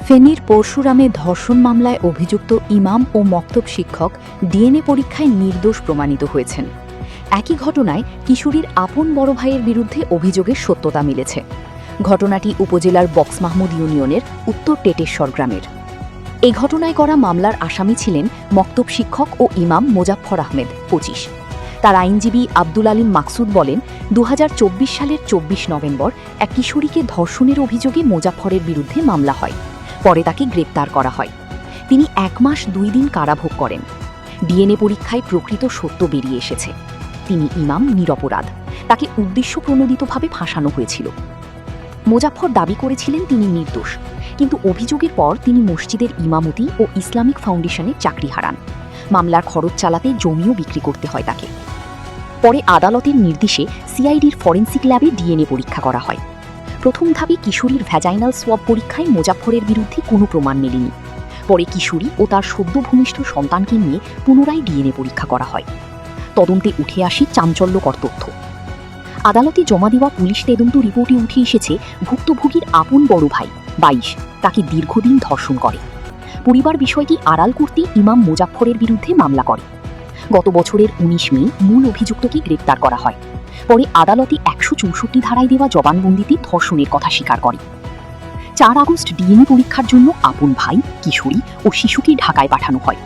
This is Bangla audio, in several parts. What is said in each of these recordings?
ফেনীর পরশুরামে ধর্ষণ মামলায় অভিযুক্ত ইমাম ও মক্তব শিক্ষক ডিএনএ পরীক্ষায় নির্দোষ প্রমাণিত হয়েছেন। একই ঘটনায় কিশোরীর আপন বড় ভাইয়ের বিরুদ্ধে অভিযোগের সত্যতা মিলেছে। ঘটনাটি উপজেলার বক্স মাহমুদ ইউনিয়নের উত্তর টেটেশ্বর গ্রামের। এই ঘটনায় করা মামলার আসামি ছিলেন মক্তব শিক্ষক ও ইমাম মোজাফফর আহমেদ ২৫। তার আইনজীবী আব্দুল আলীম মাকসুদ বলেন, ২০২৪ সালের ২৪ নভেম্বর এক কিশোরীকে ধর্ষণের অভিযোগে মোজাফফরের বিরুদ্ধে মামলা হয়। পরে তাকে গ্রেপ্তার করা হয়। তিনি ১ মাস ২ দিন কারাভোগ করেন। ডিএনএ পরীক্ষায় প্রকৃত সত্য বেরিয়ে এসেছে। তিনি ইমাম নিরপরাধ। তাকে উদ্দেশ্যপ্রণোদিতভাবে ফাঁসানো হয়েছিল। মোজাফফর দাবি করেছিলেন তিনি নির্দোষ, কিন্তু অভিযোগের পর তিনি মসজিদের ইমামতি ও ইসলামিক ফাউন্ডেশনে চাকরি হারান। মামলার খরচ চালাতে জমিও বিক্রি করতে হয় তাকে। পরে আদালতের নির্দেশে সিআইডির ফরেনসিক ল্যাবে ডিএনএ পরীক্ষা করা হয়। প্রথম ধাপে কিশোরীর ভ্যাজাইনাল সোয়াব পরীক্ষায় মোজাফফরের বিরুদ্ধে কোনো প্রমাণ মেলেনি। পরে কিশোরী ও তার সদ্য ভূমিষ্ঠ সন্তানকে নিয়ে পুনরায় ডিএনএ পরীক্ষা করা হয়। তদন্তে উঠে আসে চাঞ্চল্যকর তথ্য। আদালতে জমা দেওয়া পুলিশ তদন্ত রিপোর্টে উঠে এসেছে, ভুক্তভোগীর আপন বড় ভাই ২২ তাকে দীর্ঘদিন ধর্ষণ করে। পরিবার বিষয়টি আড়াল করতে ইমাম মোজাফফরের বিরুদ্ধে মামলা করে। গত বছরের ১৯ মে মূল অভিযুক্তকে গ্রেপ্তার করা হয়। পরে আদালতে ১৬৪ ধারায় দেওয়া জবানবন্দিতে ধর্ষণের কথা স্বীকার করে। ৪ আগস্ট ডিএনএ পরীক্ষার জন্য আপন ভাই, কিশোরী ও শিশুকে ঢাকায় পাঠানো হয়।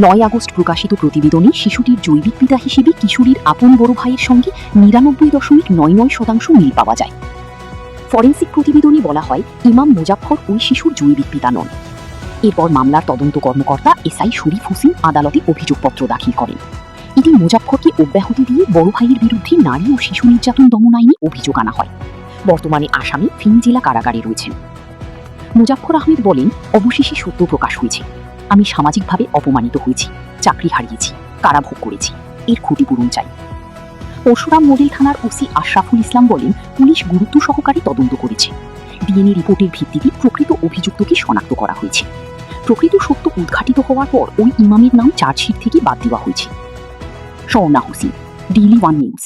৯ আগস্ট প্রকাশিত প্রতিবেদনে শিশুটির জৈবিক পিতা হিসেবে কিশোরীর আপন বড় ভাইয়ের সঙ্গে ৯৯.৯৯% মিল পাওয়া যায়। ফরেনসিক প্রতিবেদনে বলা হয়, ইমাম মোজাফফর ওই শিশুর জৈবিক পিতা নন। এরপর মামলার তদন্ত কর্মকর্তা এসআই শরীফ হোসেন আদালতে অভিযোগপত্র দাখিল করেন। এটি মোজাফফরকে অব্যাহতি দিয়ে বড় ভাইয়ের বিরুদ্ধে নারী ও শিশু নির্যাতন দমন আইনে অভিযোগ আনা হয়। বর্তমানে আসামি ফেনী জেলা কারাগারে রয়েছেন। মোজাফফর আহমেদ বলেন, অবশেষে সত্য প্রকাশ হয়েছে। আমি সামাজিকভাবে অপমানিত হয়েছি, চাকরি হারিয়েছি, কারাভোগ করেছি। এর ক্ষতিপূরণ চাই। পরশুরাম মডেল থানার ওসি আশরাফুল ইসলাম বলেন, পুলিশ গুরুত্ব সহকারে তদন্ত করেছে। ডিএনএ রিপোর্টের ভিত্তিতে প্রকৃত অভিযুক্তকে শনাক্ত করা হয়েছে। প্রকৃত সত্য উদ্ঘাটিত হওয়ার পর ওই ইমামের নাম চার্জশিট থেকে বাদ দেওয়া হয়েছে। Swarna Hossain, daily one news.